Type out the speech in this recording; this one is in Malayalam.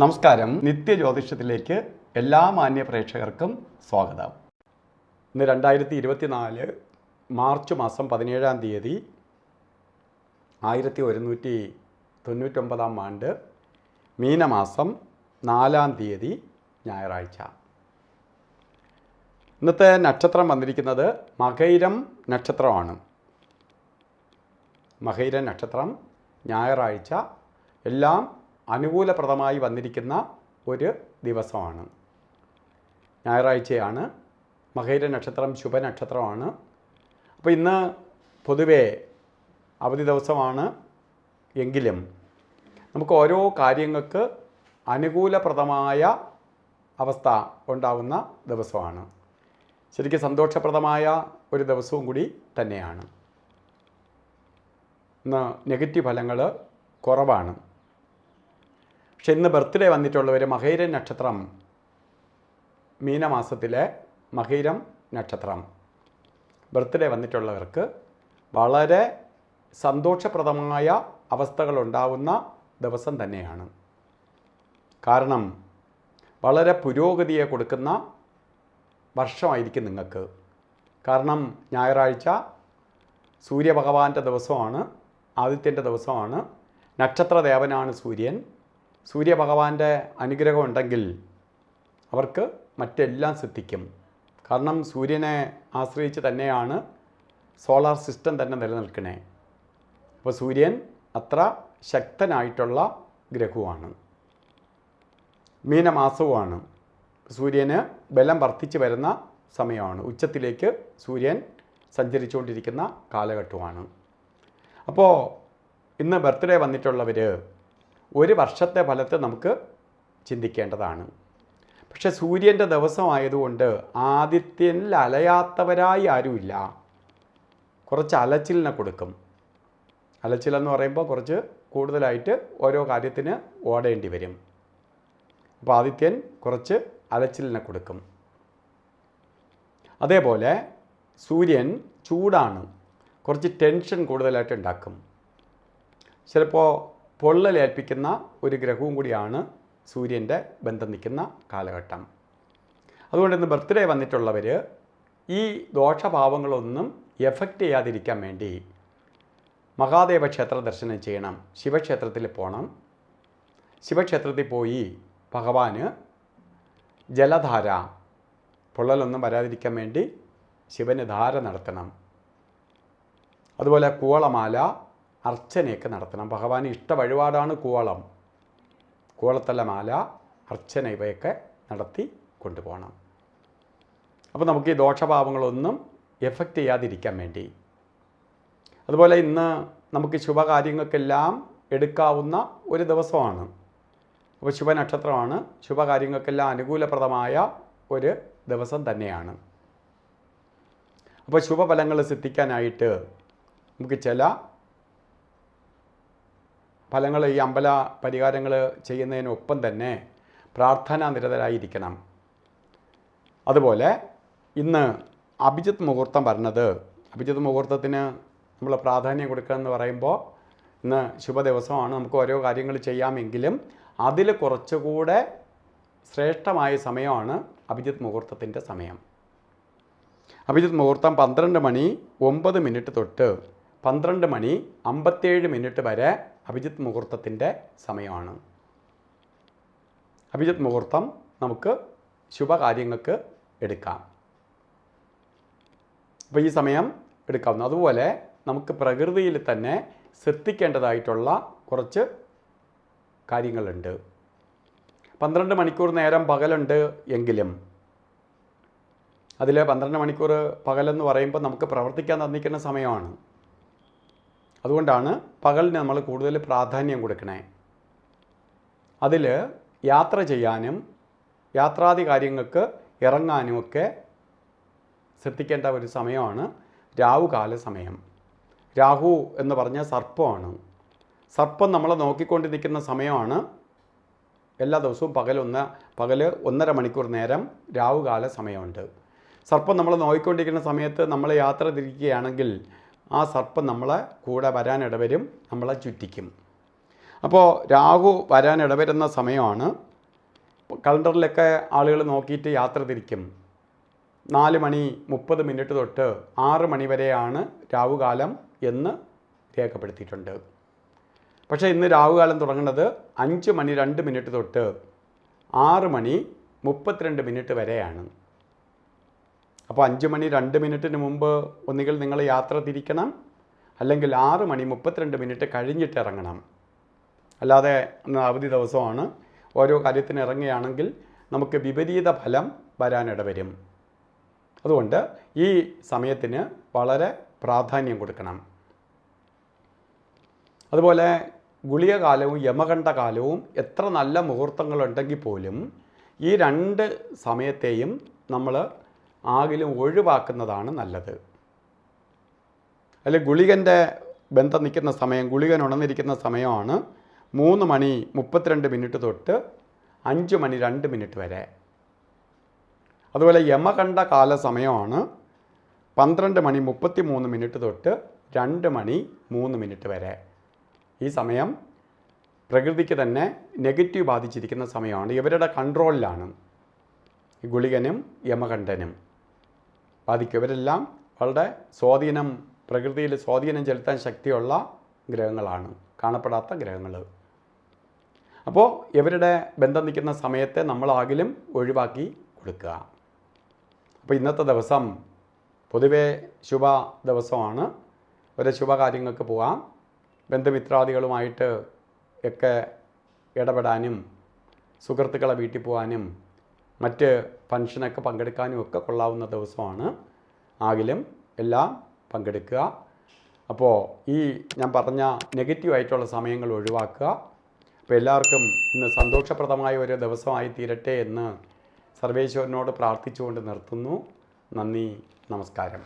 നമസ്കാരം. നിത്യജ്യോതിഷത്തിലേക്ക് എല്ലാ മാന്യ പ്രേക്ഷകർക്കും സ്വാഗതം. ഇന്ന് 2024 മാർച്ച് മാസം 17-ാം തീയതി 1199 ആണ്ട് മീനമാസം 4-ാം തീയതി ഞായറാഴ്ച. ഇന്നത്തെ നക്ഷത്രം വന്നിരിക്കുന്നത് മകയിരം നക്ഷത്രമാണ്. മകയിരം നക്ഷത്രം ഞായറാഴ്ച എല്ലാം അനുകൂലപ്രദമായി വന്നിരിക്കുന്ന ഒരു ദിവസമാണ്. ഞായറാഴ്ചയാണ്. മകയിര നക്ഷത്രം ശുഭനക്ഷത്രമാണ്. അപ്പോൾ ഇന്ന് പൊതുവേ അവധി ദിവസമാണ് എങ്കിലും നമുക്ക് ഓരോ കാര്യങ്ങൾക്ക് അനുകൂലപ്രദമായ അവസ്ഥ ഉണ്ടാകുന്ന ദിവസമാണ്. ശരിക്കും സന്തോഷപ്രദമായ ഒരു ദിവസവും കൂടി തന്നെയാണ്. ഇന്ന് നെഗറ്റീവ് ഫലങ്ങൾ കുറവാണ്. പക്ഷെ ഇന്ന് ബർത്ത്ഡേ വന്നിട്ടുള്ളവർ മകയിരം നക്ഷത്രം, മീനമാസത്തിലെ മകയിരം നക്ഷത്രം ബർത്ത്ഡേ വന്നിട്ടുള്ളവർക്ക് വളരെ സന്തോഷപ്രദമായ അവസ്ഥകളുണ്ടാവുന്ന ദിവസം തന്നെയാണ്. കാരണം വളരെ പുരോഗതിയെ കൊടുക്കുന്ന വർഷമായിരിക്കും നിങ്ങൾക്ക്. കാരണം ഞായറാഴ്ച സൂര്യഭഗവാന്റെ ദിവസമാണ്, ആദിത്യൻ്റെ ദിവസമാണ്. നക്ഷത്രദേവനാണ് സൂര്യൻ. സൂര്യഭഗവാന്റെ അനുഗ്രഹം ഉണ്ടെങ്കിൽ അവർക്ക് മറ്റെല്ലാം സിദ്ധിക്കും. കാരണം സൂര്യനെ ആശ്രയിച്ച് തന്നെയാണ് സോളാർ സിസ്റ്റം തന്നെ നിലനിൽക്കണേ. അപ്പോൾ സൂര്യൻ അത്ര ശക്തനായിട്ടുള്ള ഗ്രഹവുമാണ്. മീനമാസവുമാണ്. സൂര്യന് ബലം വർദ്ധിച്ചു വരുന്ന സമയമാണ്. ഉച്ചത്തിലേക്ക് സൂര്യൻ സഞ്ചരിച്ചുകൊണ്ടിരിക്കുന്ന കാലഘട്ടമാണ്. അപ്പോൾ ഇന്ന് ബർത്ത്ഡേ വന്നിട്ടുള്ളവർ ഒരു വർഷത്തെ ഫലത്തെ നമുക്ക് ചിന്തിക്കേണ്ടതാണ്. പക്ഷെ സൂര്യൻ്റെ ദിവസമായതുകൊണ്ട് ആദിത്യനിൽ അലയാത്തവരായി ആരുമില്ല. കുറച്ച് അലച്ചിലിനെ കൊടുക്കും. അലച്ചിലെന്ന് പറയുമ്പോൾ കുറച്ച് കൂടുതലായിട്ട് ഓരോ കാര്യത്തിന് ഓടേണ്ടി വരും. അപ്പോൾ ആദിത്യൻ കുറച്ച് അലച്ചിലിനെ കൊടുക്കും. അതേപോലെ സൂര്യൻ ചൂടാണ്, കുറച്ച് ടെൻഷൻ കൂടുതലായിട്ട് ഉണ്ടാക്കും. ചിലപ്പോൾ പൊള്ളലേൽപ്പിക്കുന്ന ഒരു ഗ്രഹവും കൂടിയാണ് സൂര്യൻ്റെ ബന്ധം നിൽക്കുന്ന കാലഘട്ടം. അതുകൊണ്ട് ഇന്ന് ബർത്ത്ഡേ വന്നിട്ടുള്ളവർ ഈ ദോഷഭാവങ്ങളൊന്നും എഫക്റ്റ് ചെയ്യാതിരിക്കാൻ വേണ്ടി മഹാദേവ ക്ഷേത്ര ദർശനം ചെയ്യണം. ശിവക്ഷേത്രത്തിൽ പോകണം. ശിവക്ഷേത്രത്തിൽ പോയി ഭഗവാന് ജലധാര, പൊള്ളലൊന്നും വരാതിരിക്കാൻ വേണ്ടി ശിവന് ധാര നടത്തണം. അതുപോലെ കൂവളമാല അർച്ചനയൊക്കെ നടത്തണം. ഭഗവാന് ഇഷ്ട വഴിപാടാണ് കൂവളം. കൂവളത്തല മാല, അർച്ചന ഇവയൊക്കെ നടത്തി കൊണ്ടുപോകണം. അപ്പോൾ നമുക്ക് ഈ ദോഷഭാവങ്ങളൊന്നും എഫക്റ്റ് ചെയ്യാതിരിക്കാൻ വേണ്ടി. അതുപോലെ ഇന്ന് നമുക്ക് ശുഭകാര്യങ്ങൾക്കെല്ലാം എടുക്കാവുന്ന ഒരു ദിവസമാണ്. അപ്പോൾ ശുഭനക്ഷത്രമാണ്. ശുഭകാര്യങ്ങൾക്കെല്ലാം അനുകൂലപ്രദമായ ഒരു ദിവസം തന്നെയാണ്. അപ്പോൾ ശുഭഫലങ്ങൾ സിദ്ധിക്കാനായിട്ട് നമുക്ക് ചില ഫലങ്ങൾ, ഈ അമ്പല പരിഹാരങ്ങൾ ചെയ്യുന്നതിനൊപ്പം തന്നെ പ്രാർത്ഥനാ നിരതരായിരിക്കണം. അതുപോലെ ഇന്ന് അഭിജിത്ത് മുഹൂർത്തം പറഞ്ഞത്, അഭിജിത്ത് മുഹൂർത്തത്തിന് നമ്മൾ പ്രാധാന്യം കൊടുക്കുക എന്ന് പറയുമ്പോൾ ഇന്ന് ശുഭദിവസമാണ്. നമുക്ക് ഓരോ കാര്യങ്ങൾ ചെയ്യാമെങ്കിലും അതിൽ കുറച്ചുകൂടെ ശ്രേഷ്ഠമായ സമയമാണ് അഭിജിത്ത് മുഹൂർത്തത്തിൻ്റെ സമയം. അഭിജിത്ത് മുഹൂർത്തം 12:09 തൊട്ട് 12:57 വരെ അഭിജിത്ത് മുഹൂർത്തത്തിൻ്റെ സമയമാണ്. അഭിജിത്ത് മുഹൂർത്തം നമുക്ക് ശുഭകാര്യങ്ങൾക്ക് എടുക്കാം. അപ്പോൾ ഈ സമയം എടുക്കാവുന്നു. അതുപോലെ നമുക്ക് പ്രകൃതിയിൽ തന്നെ ശ്രദ്ധിക്കേണ്ടതായിട്ടുള്ള കുറച്ച് കാര്യങ്ങളുണ്ട്. 12 മണിക്കൂർ നേരം പകലുണ്ട് എങ്കിലും അതിൽ 12 മണിക്കൂർ പകലെന്ന് പറയുമ്പോൾ നമുക്ക് പ്രവർത്തിക്കാൻ തന്നിരിക്കുന്ന സമയമാണ്. അതുകൊണ്ടാണ് പകലിന് നമ്മൾ കൂടുതൽ പ്രാധാന്യം കൊടുക്കണേ. അതിൽ യാത്ര ചെയ്യാനും യാത്രാദി കാര്യങ്ങൾക്ക് ഇറങ്ങാനുമൊക്കെ ശ്രദ്ധിക്കേണ്ട ഒരു സമയമാണ് രാഹുകാല സമയം. രാഹു എന്ന് പറഞ്ഞ സർപ്പമാണ്. സർപ്പം നമ്മളെ നോക്കിക്കൊണ്ട് നിൽക്കുന്ന സമയമാണ്. എല്ലാ ദിവസവും പകൽ 1.5 മണിക്കൂർ നേരം രാഹുകാല സമയമുണ്ട്. സർപ്പം നമ്മളെ നോക്കിക്കൊണ്ടിരിക്കുന്ന സമയത്ത് നമ്മൾ യാത്ര തിരിക്കുകയാണെങ്കിൽ ആ സർപ്പം നമ്മളെ കൂടെ വരാനിടവരും, നമ്മളെ ചുറ്റിക്കും. അപ്പോൾ രാഹു വരാനിടവരുന്ന സമയമാണ് കലണ്ടറിലൊക്കെ ആളുകൾ നോക്കിയിട്ട് യാത്ര തിരിക്കും. 4:30 തൊട്ട് 6 മണി വരെയാണ് രാവുകാലം എന്ന് രേഖപ്പെടുത്തിയിട്ടുണ്ട്. പക്ഷേ ഇന്ന് രാവുകാലം തുടങ്ങുന്നത് 5:02 തൊട്ട് 6:32 വരെയാണ്. അപ്പോൾ 5:02 മുമ്പ് ഒന്നുകിൽ നിങ്ങൾ യാത്ര തിരിക്കണം, അല്ലെങ്കിൽ 6:32 കഴിഞ്ഞിട്ട് ഇറങ്ങണം. അല്ലാതെ ഇന്ന് അവധി ദിവസമാണ്, ഓരോ കാര്യത്തിന് ഇറങ്ങുകയാണെങ്കിൽ നമുക്ക് വിപരീത ഫലം വരാനിട വരും. അതുകൊണ്ട് ഈ സമയത്തിന് വളരെ പ്രാധാന്യം കൊടുക്കണം. അതുപോലെ ഗുളികകാലവും യമകണ്ഠകാലവും എത്ര നല്ല മുഹൂർത്തങ്ങളുണ്ടെങ്കിൽ പോലും ഈ 2 സമയത്തെയും നമ്മൾ ആകിലും ഒഴിവാക്കുന്നതാണ് നല്ലത്. അല്ലെങ്കിൽ ഗുളികൻ്റെ ബന്ധം നിൽക്കുന്ന സമയം, ഗുളികൻ ഉണർന്നിരിക്കുന്ന സമയമാണ് 3:32 തൊട്ട് 5:02 വരെ. അതുപോലെ യമകണ്ഠ കാല സമയമാണ് 12:33 തൊട്ട് 2:03 വരെ. ഈ സമയം പ്രകൃതിക്ക് തന്നെ നെഗറ്റീവ് ബാധിച്ചിരിക്കുന്ന സമയമാണ്. ഇവരുടെ കൺട്രോളിലാണ് ഈ ഗുളികനും യമകണ്ഠനും ബാധിക്കും. ഇവരെല്ലാം വളരെ പ്രകൃതിയിൽ സ്വാധീനം ചെലുത്താൻ ശക്തിയുള്ള ഗ്രഹങ്ങളാണ്, കാണപ്പെടാത്ത ഗ്രഹങ്ങൾ. അപ്പോൾ ഇവരുടെ ബന്ധം നിൽക്കുന്ന സമയത്തെ നമ്മളാകിലും ഒഴിവാക്കി കൊടുക്കുക. അപ്പോൾ ഇന്നത്തെ ദിവസം പൊതുവേ ശുഭ ദിവസമാണ്. ഒരു ശുഭകാര്യങ്ങൾക്ക് പോകാം. ബന്ധുമിത്രാദികളുമായിട്ട് ഒക്കെ ഇടപെടാനും സുഹൃത്തുക്കളെ വീട്ടിൽ പോകാനും മറ്റ് ഫംഗ്ഷനൊക്കെ പങ്കെടുക്കാനും ഒക്കെ കൊള്ളാവുന്ന ദിവസമാണ്. ആകിലും എല്ലാം പങ്കെടുക്കുക. അപ്പോൾ ഈ ഞാൻ പറഞ്ഞ നെഗറ്റീവായിട്ടുള്ള സമയങ്ങൾ ഒഴിവാക്കുക. അപ്പോൾ എല്ലാവർക്കും ഇന്ന് സന്തോഷപ്രദമായ ഒരു ദിവസമായി തീരട്ടെ എന്ന് സർവേശ്വരനോട് പ്രാർത്ഥിച്ചുകൊണ്ട് നിർത്തുന്നു. നന്ദി, നമസ്കാരം.